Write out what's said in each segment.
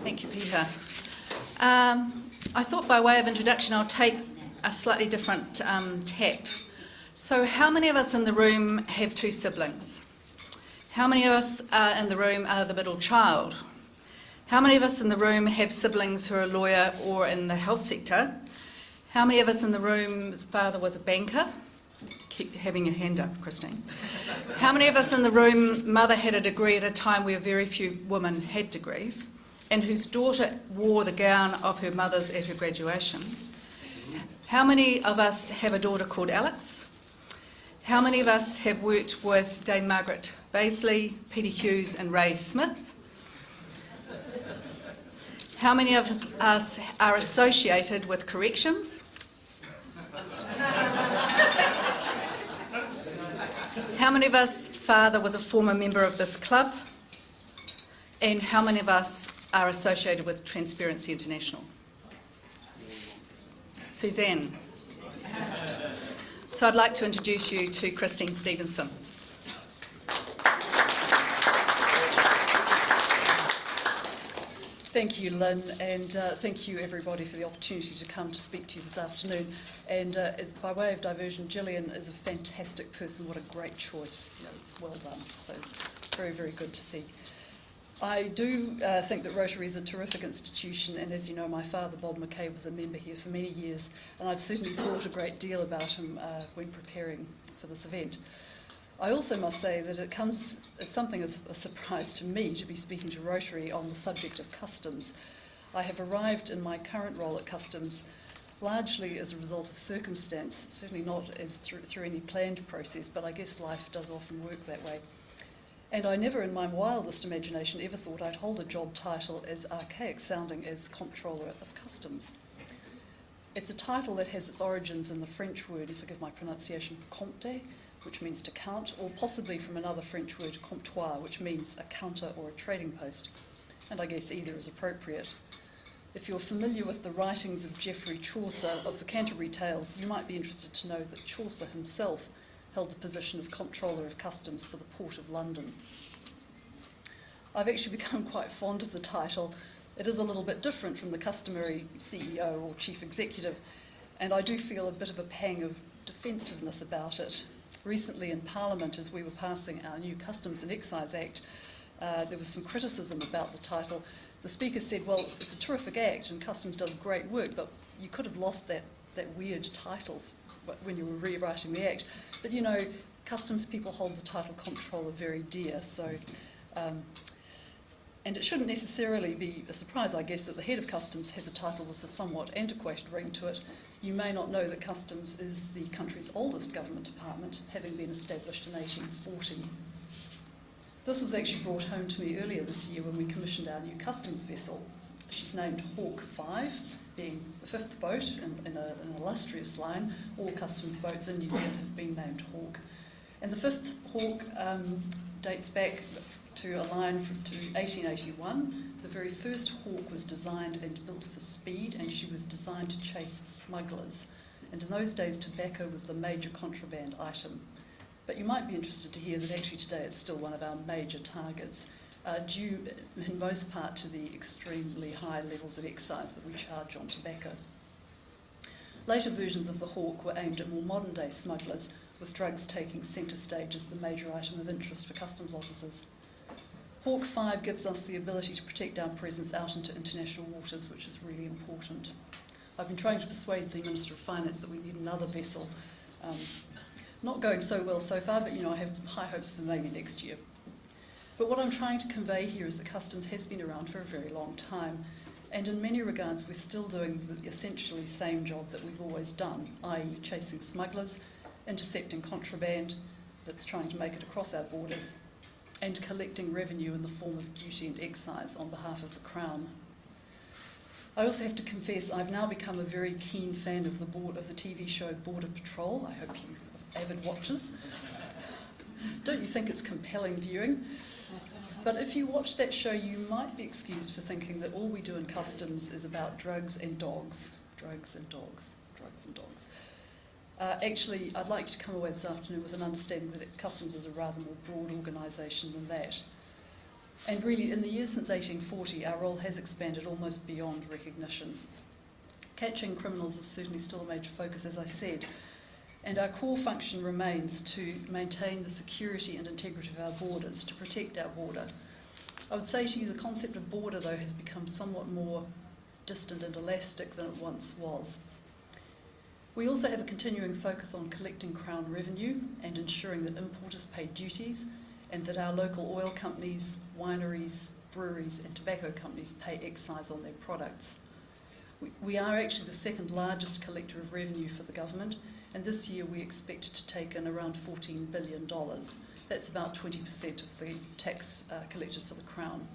Thank you, Peter. I thought by way of introduction I'll take a slightly different tact. So how many of us in the room have two siblings? How many of us in the room are the middle child? How many of us in the room have siblings who are a lawyer or in the health sector? How many of us in the room's father was a banker? Keep having your hand up, Christine. How many of us in the room, mother had a degree at a time where very few women had degrees, and whose daughter wore the gown of her mother's at her graduation? How many of us have a daughter called Alex? How many of us have worked with Dame Margaret Baisley, Peter Hughes and Ray Smith? How many of us are associated with corrections? How many of us father was a former member of this club? And how many of us are associated with Transparency International? Suzanne. So I'd like to introduce you to Christine Stevenson. Thank you, Lynn, and thank you everybody for the opportunity to come to speak to you this afternoon. And as by way of diversion, Gillian is a fantastic person. What a great choice. Well done. So very, very good to see. I do think that Rotary is a terrific institution, and as you know, my father, Bob McKay, was a member here for many years, and I've certainly thought a great deal about him when preparing for this event. I also must say that it comes as something of a surprise to me to be speaking to Rotary on the subject of customs. I have arrived in my current role at Customs largely as a result of circumstance, certainly not as through any planned process, but I guess life does often work that way. And I never in my wildest imagination ever thought I'd hold a job title as archaic sounding as Comptroller of Customs. It's a title that has its origins in the French word, and forgive my pronunciation, compter, which means to count, or possibly from another French word, comptoir, which means a counter or a trading post. And I guess either is appropriate. If you're familiar with the writings of Geoffrey Chaucer of the Canterbury Tales, you might be interested to know that Chaucer himself held the position of Comptroller of Customs for the Port of London. I've actually become quite fond of the title. It is a little bit different from the customary CEO or Chief Executive, and I do feel a bit of a pang of defensiveness about it. Recently in Parliament, as we were passing our new Customs and Excise Act, there was some criticism about the title. The Speaker said, well, it's a terrific act and Customs does great work, but you could have lost that weird titles when you were rewriting the Act. But you know, Customs people hold the title Comptroller very dear, so and it shouldn't necessarily be a surprise, I guess, that the head of Customs has a title with a somewhat antiquated ring to it. You may not know that Customs is the country's oldest government department, having been established in 1840. This was actually brought home to me earlier this year when we commissioned our new Customs vessel. She's named Hawke 5, being the fifth boat in an illustrious line. All Customs boats in New Zealand have been named Hawke. And the fifth Hawke dates back to a line to 1881. The very first Hawke was designed and built for speed, and she was designed to chase smugglers. And in those days, tobacco was the major contraband item. But you might be interested to hear that actually today it's still one of our major targets, due in most part to the extremely high levels of excise that we charge on tobacco. Later versions of the Hawke were aimed at more modern day smugglers, with drugs taking centre stage as the major item of interest for customs officers. Hawke 5 gives us the ability to protect our presence out into international waters, which is really important. I've been trying to persuade the Minister of Finance that we need another vessel. Not going so well so far, but I have high hopes for maybe next year. But what I'm trying to convey here is that Customs has been around for a very long time, and in many regards we're still doing the essentially same job that we've always done, i.e. chasing smugglers, intercepting contraband that's trying to make it across our borders, and collecting revenue in the form of duty and excise on behalf of the Crown. I also have to confess I've now become a very keen fan of the TV show Border Patrol. I hope you are avid watchers. Don't you think it's compelling viewing? But if you watch that show, you might be excused for thinking that all we do in Customs is about drugs and dogs. Drugs and dogs. Drugs and dogs. Actually, I'd like to come away this afternoon with an understanding that Customs is a rather more broad organisation than that. And really, in the years since 1840, our role has expanded almost beyond recognition. Catching criminals is certainly still a major focus, as I said, and our core function remains to maintain the security and integrity of our borders, to protect our border. I would say to you the concept of border, though, has become somewhat more distant and elastic than it once was. We also have a continuing focus on collecting Crown revenue and ensuring that importers pay duties and that our local oil companies, wineries, breweries and tobacco companies pay excise on their products. We are actually the second largest collector of revenue for the government, and this year we expect to take in around $14 billion. That's about 20% of the tax collected for the Crown.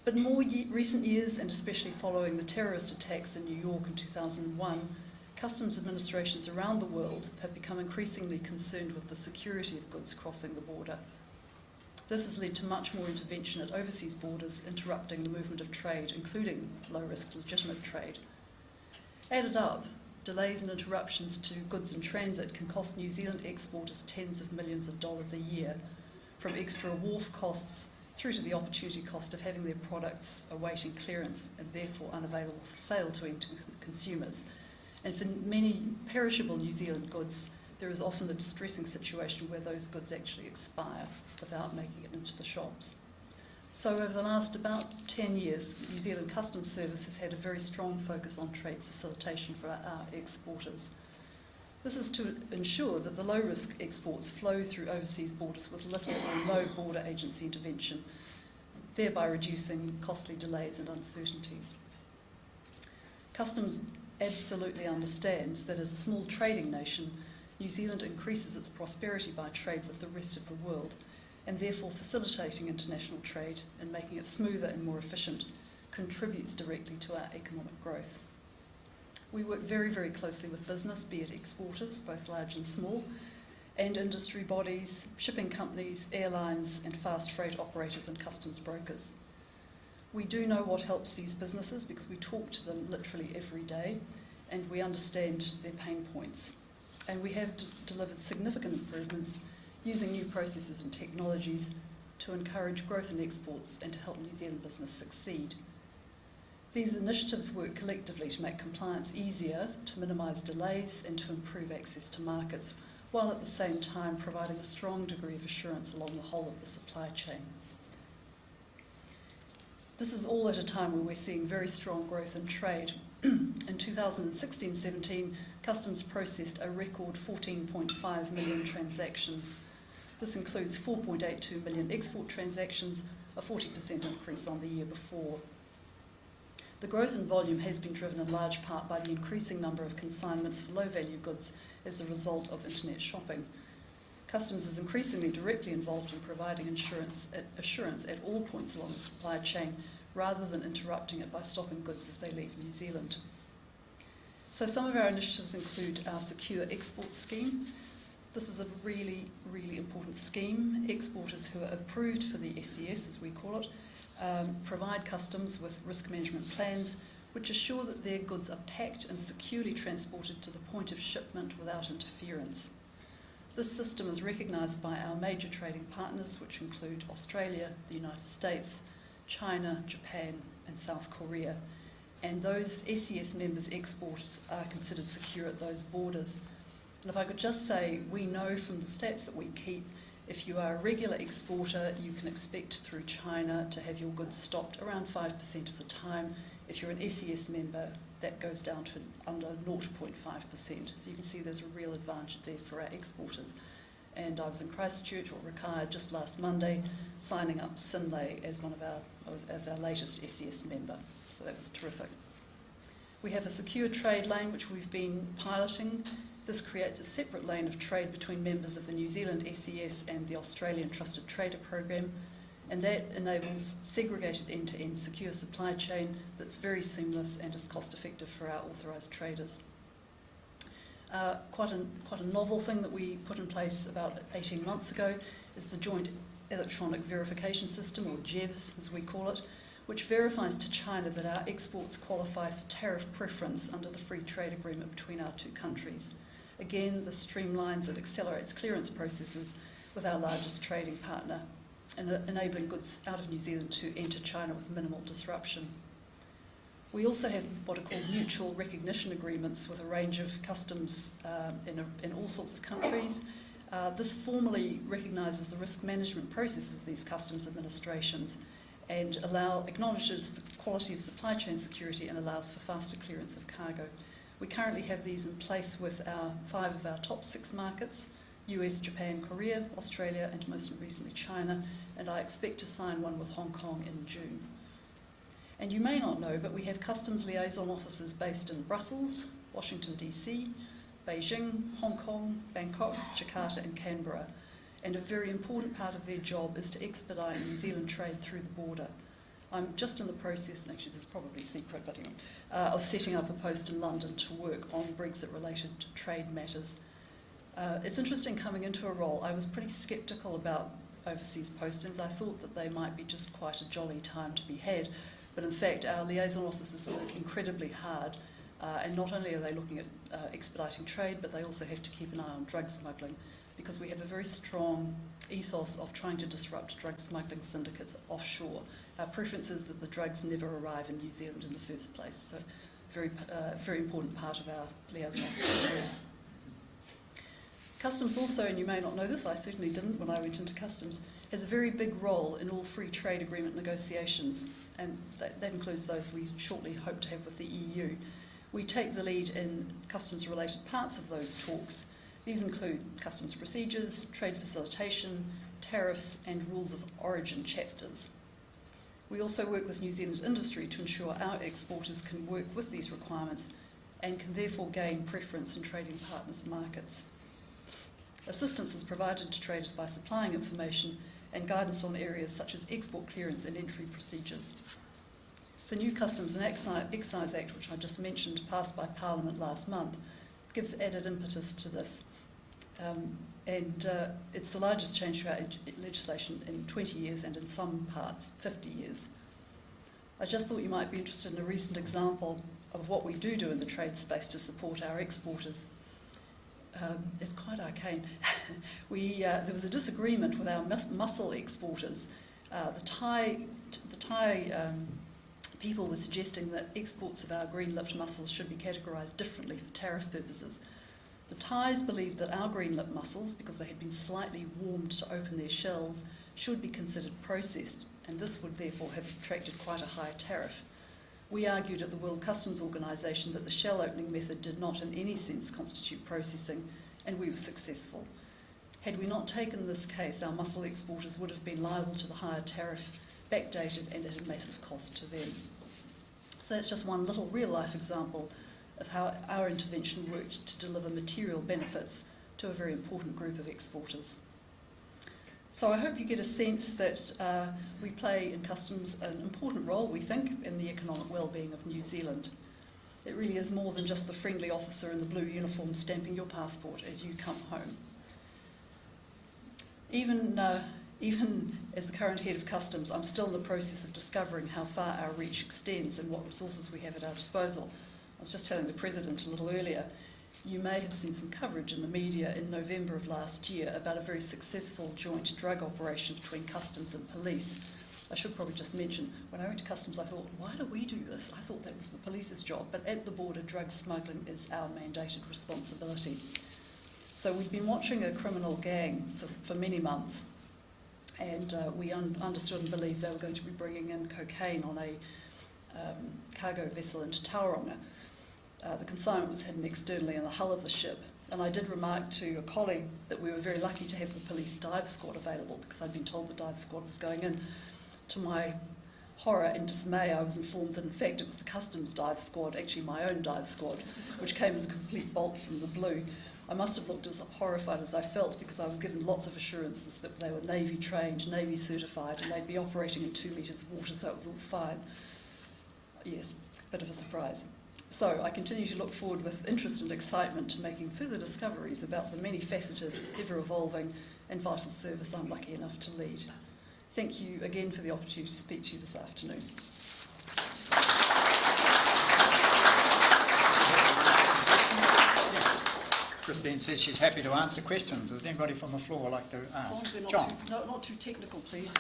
But in more recent years, and especially following the terrorist attacks in New York in 2001, customs administrations around the world have become increasingly concerned with the security of goods crossing the border. This has led to much more intervention at overseas borders, interrupting the movement of trade, including low-risk legitimate trade. Added up, delays and interruptions to goods in transit can cost New Zealand exporters tens of millions of dollars a year, from extra wharf costs through to the opportunity cost of having their products awaiting clearance and therefore unavailable for sale to end consumers. And for many perishable New Zealand goods, there is often the distressing situation where those goods actually expire without making it into the shops. So over the last about 10 years, New Zealand Customs Service has had a very strong focus on trade facilitation for our exporters. This is to ensure that the low-risk exports flow through overseas borders with little or no border agency intervention, thereby reducing costly delays and uncertainties. Customs absolutely understands that as a small trading nation, New Zealand increases its prosperity by trade with the rest of the world, and therefore facilitating international trade and making it smoother and more efficient contributes directly to our economic growth. We work very, very closely with business, be it exporters, both large and small, and industry bodies, shipping companies, airlines, and fast freight operators and customs brokers. We do know what helps these businesses because we talk to them literally every day, and we understand their pain points. And we have delivered significant improvements using new processes and technologies to encourage growth in exports and to help New Zealand business succeed. These initiatives work collectively to make compliance easier, to minimise delays and to improve access to markets, while at the same time providing a strong degree of assurance along the whole of the supply chain. This is all at a time where we're seeing very strong growth in trade. In 2016-17, Customs processed a record 14.5 million transactions. This includes 4.82 million export transactions, a 40% increase on the year before. The growth in volume has been driven in large part by the increasing number of consignments for low-value goods as the result of internet shopping. Customs is increasingly directly involved in providing assurance at all points along the supply chain, rather than interrupting it by stopping goods as they leave New Zealand. So some of our initiatives include our Secure Export Scheme. This is a really, really important scheme. Exporters who are approved for the SES, as we call it, provide customs with risk management plans which assure that their goods are packed and securely transported to the point of shipment without interference. This system is recognised by our major trading partners, which include Australia, the United States, China, Japan and South Korea, and those SES members' exports are considered secure at those borders. And if I could just say, we know from the stats that we keep, if you are a regular exporter, you can expect through China to have your goods stopped around 5% of the time. If you're an SES member, that goes down to under 0.5%. So you can see there's a real advantage there for our exporters. And I was in Christchurch, or Rakaia, just last Monday, signing up Synlait as our latest SES member. So that was terrific. We have a secure trade lane which we've been piloting. This creates a separate lane of trade between members of the New Zealand SES and the Australian Trusted Trader Program, and that enables segregated end-to-end secure supply chain that's very seamless and is cost-effective for our authorised traders. Quite a novel thing that we put in place about 18 months ago is the Joint Electronic Verification System, or JEVS as we call it, which verifies to China that our exports qualify for tariff preference under the free trade agreement between our two countries. Again, this streamlines and accelerates clearance processes with our largest trading partner. enabling goods out of New Zealand to enter China with minimal disruption. We also have what are called mutual recognition agreements with a range of customs in all sorts of countries. This formally recognises the risk management processes of these customs administrations and acknowledges the quality of supply chain security and allows for faster clearance of cargo. We currently have these in place with 5 of our top 6 markets: US, Japan, Korea, Australia, and most recently China, and I expect to sign one with Hong Kong in June. And you may not know, but we have customs liaison officers based in Brussels, Washington DC, Beijing, Hong Kong, Bangkok, Jakarta and Canberra. And a very important part of their job is to expedite New Zealand trade through the border. I'm just in the process, and actually this is probably secret, but anyway, of setting up a post in London to work on Brexit-related trade matters. It's interesting coming into a role. I was pretty sceptical about overseas postings. I thought that they might be just quite a jolly time to be had. But in fact, our liaison officers work incredibly hard, and not only are they looking at expediting trade, but they also have to keep an eye on drug smuggling, because we have a very strong ethos of trying to disrupt drug smuggling syndicates offshore. Our preference is that the drugs never arrive in New Zealand in the first place, so very important part of our liaison officers' work. Customs also, and you may not know this, I certainly didn't when I went into customs, has a very big role in all free trade agreement negotiations, and that includes those we shortly hope to have with the EU. We take the lead in customs-related parts of those talks. These include customs procedures, trade facilitation, tariffs, and rules of origin chapters. We also work with New Zealand industry to ensure our exporters can work with these requirements and can therefore gain preference in trading partners' markets. Assistance is provided to traders by supplying information and guidance on areas such as export clearance and entry procedures. The new Customs and Excise Act, which I just mentioned, passed by Parliament last month, gives added impetus to this. It's the largest change to our legislation in 20 years and in some parts 50 years. I just thought you might be interested in a recent example of what we do in the trade space to support our exporters. It's quite arcane. There was a disagreement with our mussel exporters. The Thai people were suggesting that exports of our green-lipped mussels should be categorised differently for tariff purposes. The Thais believed that our green-lipped mussels, because they had been slightly warmed to open their shells, should be considered processed, and this would therefore have attracted quite a high tariff. We argued at the World Customs Organisation that the shell opening method did not in any sense constitute processing, and we were successful. Had we not taken this case, our mussel exporters would have been liable to the higher tariff, backdated and at a massive cost to them. So that's just one little real-life example of how our intervention worked to deliver material benefits to a very important group of exporters. So I hope you get a sense that we play in customs an important role, we think, in the economic well-being of New Zealand. It really is more than just the friendly officer in the blue uniform stamping your passport as you come home. Even as the current head of customs, I'm still in the process of discovering how far our reach extends and what resources we have at our disposal. I was just telling the President a little earlier, you may have seen some coverage in the media in November of last year about a very successful joint drug operation between customs and police. I should probably just mention, when I went to customs I thought, why do we do this? I thought that was the police's job, but at the border drug smuggling is our mandated responsibility. So we'd been watching a criminal gang for many months, and we understood and believed they were going to be bringing in cocaine on a cargo vessel into Tauranga. The consignment was hidden externally in the hull of the ship, and I did remark to a colleague that we were very lucky to have the police dive squad available, because I'd been told the dive squad was going in. To my horror and dismay, I was informed that in fact it was the customs dive squad, actually my own dive squad, which came as a complete bolt from the blue. I must have looked as horrified as I felt, because I was given lots of assurances that they were Navy trained, Navy certified, and they'd be operating in 2 metres of water, so it was all fine. Yes, bit of a surprise. So I continue to look forward with interest and excitement to making further discoveries about the many-faceted, ever-evolving and vital service I'm lucky enough to lead. Thank you again for the opportunity to speak to you this afternoon. Christine says she's happy to answer questions. Would anybody from the floor like to As long as ask? they're John. not too technical, please.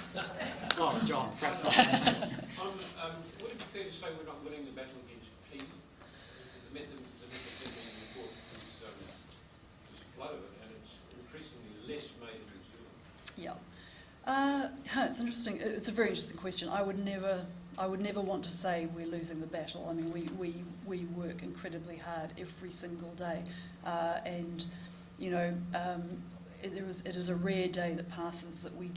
Oh, John, perhaps not. Would it be fair to say we're not winning the battle against P? The method taken in the report is flow, and it's increasingly less made in New Zealand. Yeah. It's interesting. It's a very interesting question. I would never want to say we're losing the battle. I mean, we work incredibly hard every single day, and you know, it is a rare day that passes that we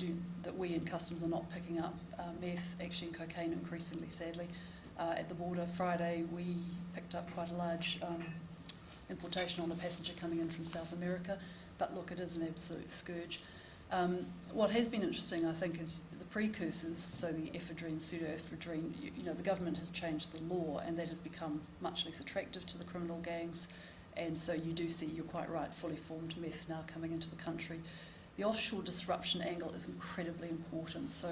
in customs are not picking up meth, actually, and cocaine increasingly, sadly. At the border Friday, we picked up quite a large importation on a passenger coming in from South America. But look, it is an absolute scourge. What has been interesting, I think, is the precursors, so the ephedrine, pseudoephedrine. You know, the government has changed the law, and that has become much less attractive to the criminal gangs. And so you do see, you're quite right, fully formed meth now coming into the country. The offshore disruption angle is incredibly important. So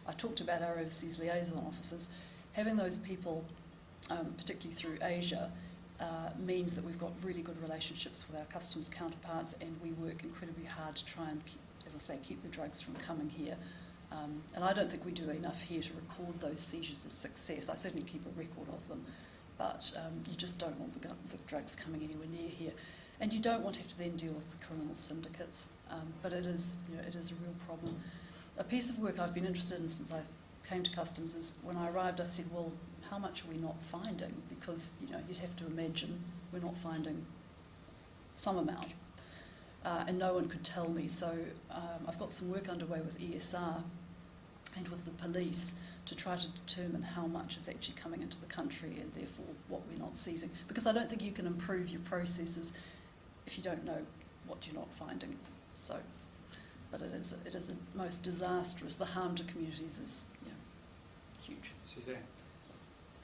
I talked about our overseas liaison officers. Having those people, particularly through Asia, means that we've got really good relationships with our customs counterparts, and we work incredibly hard to try and, as I say, keep the drugs from coming here. And I don't think we do enough here to record those seizures as success. I certainly keep a record of them, but you just don't want the drugs coming anywhere near here. And you don't want to have to then deal with the criminal syndicates. But it is, you know, it is a real problem. A piece of work I've been interested in since I came to customs is when I arrived, I said, well, how much are we not finding? Because, you know, you'd have to imagine we're not finding some amount. And no one could tell me. So I've got some work underway with ESR and with the police to try to determine how much is actually coming into the country and therefore what we're not seizing. Because I don't think you can improve your processes if you don't know what you're not finding. So, but it is a most disastrous. The harm to communities is, you know, huge. Suzanne.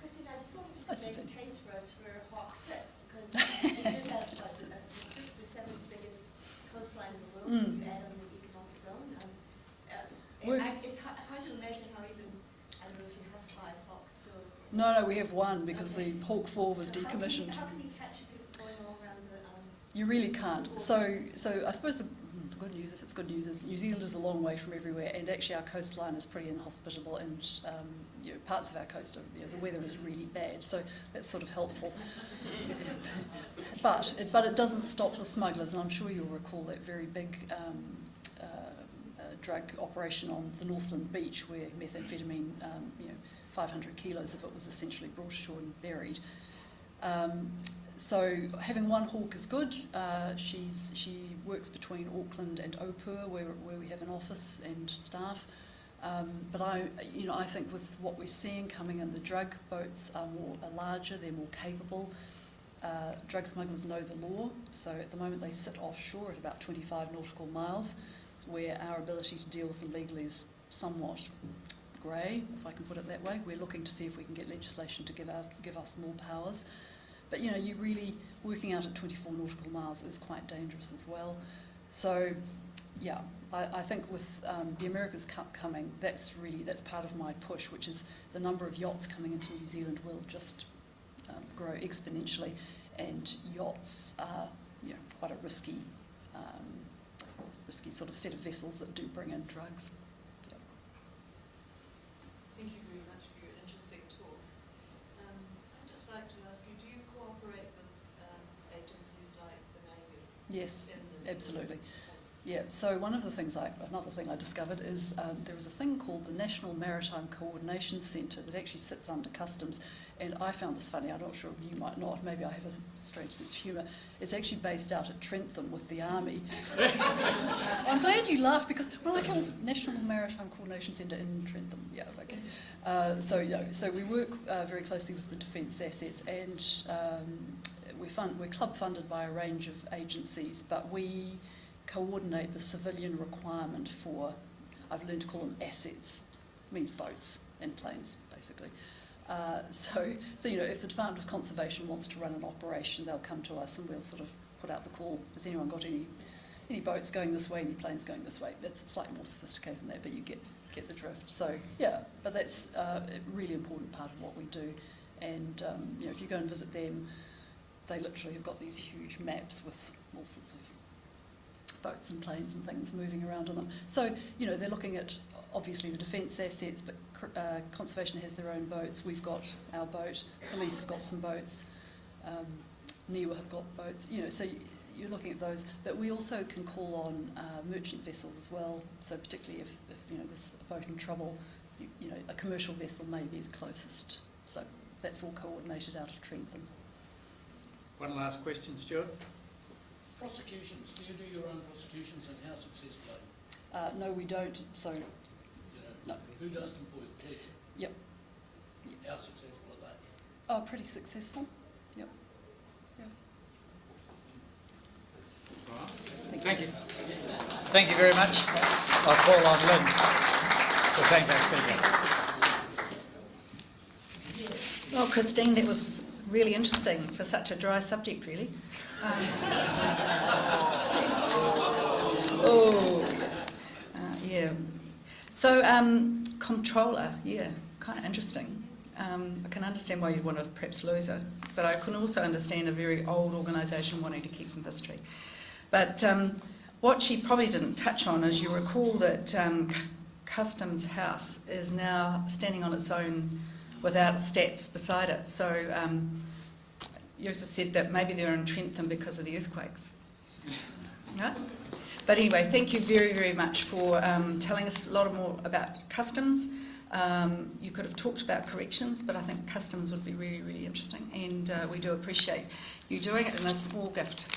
Christine, I just wanted you Hi, to make Suzanne. a case for us for Hawke Sits, because you do have the 6th or 7th biggest coastline in the world. You add on the economic zone. It's hard to imagine how even, I don't know if you have 5 hawks still. No, we have one because the Hawk 4 was decommissioned. How can you catch people going all around the... You really can't. So I suppose the good news, if it's good news, is New Zealand is a long way from everywhere, and actually our coastline is pretty inhospitable, and you know, parts of our coast are, you know, the weather is really bad, so that's sort of helpful. But it doesn't stop the smugglers, and I'm sure you'll recall that very big drug operation on the Northland beach where methamphetamine, you know, 500 kilos of it was essentially brought ashore and buried. So having one hawk is good. She works between Auckland and Opua, where we have an office and staff. But I think with what we're seeing coming in, the drug boats are larger, they're more capable. Drug smugglers know the law, so at the moment they sit offshore at about 25 nautical miles, where our ability to deal with them legally is somewhat grey, if I can put it that way. We're looking to see if we can get legislation to give us more powers. But you know, you really working out at 24 nautical miles is quite dangerous as well. So, yeah, I think with the America's Cup coming, that's part of my push, which is the number of yachts coming into New Zealand will just grow exponentially, and yachts are, you know, quite a risky sort of set of vessels that do bring in drugs. Yep. Thank you very much for your interesting talk. I'd just like to ask you, do you cooperate with agencies like the Navy? Yes, in this absolutely. work? Yeah, so another thing I discovered is there is a thing called the National Maritime Coordination Centre that actually sits under Customs, and I found this funny. I'm not sure if you might not, maybe I have a strange sense of humour. It's actually based out at Trentham with the Army. I'm glad you laughed, because when I came to National Maritime Coordination Centre in Trentham, yeah, okay. So we work very closely with the defence assets, and we're club funded by a range of agencies, but we coordinate the civilian requirement for, I've learned to call them assets, means boats and planes, basically. So you know, if the Department of Conservation wants to run an operation, they'll come to us and we'll sort of put out the call, has anyone got any boats going this way, any planes going this way? It's slightly more sophisticated than that, but you get the drift. So yeah, but that's a really important part of what we do. And you know, if you go and visit them, they literally have got these huge maps with all sorts of boats and planes and things moving around on them. So, you know, they're looking at obviously the defence assets, but conservation has their own boats. We've got our boat, police have got some boats, NIWA have got boats, you know, so you're looking at those. But we also can call on merchant vessels as well, so particularly if you know, there's a boat in trouble, you know, a commercial vessel may be the closest. So that's all coordinated out of Trentham. One last question, Stuart. Prosecutions. Do you do your own prosecutions, and how successful are you? No, we don't. So, You know, no. who does them for you? Police? Yep. How successful are they? Oh, pretty successful. Yep. Yeah. Thank you. Thank you very much. I'll call on Lynn to thank our speaker. Well, Christine, that was really interesting for such a dry subject, really. Oh, yes. Yeah. So, Comptroller, yeah, kind of interesting. I can understand why you'd want to perhaps lose it, but I can also understand a very old organisation wanting to keep some history. But what she probably didn't touch on is you recall that Customs House is now standing on its own without stats beside it. So you also said that maybe they're in Trentham because of the earthquakes. No? But anyway, thank you very, very much for telling us a lot more about customs. You could have talked about corrections, but I think customs would be really, really interesting, and we do appreciate you doing it, and a small gift.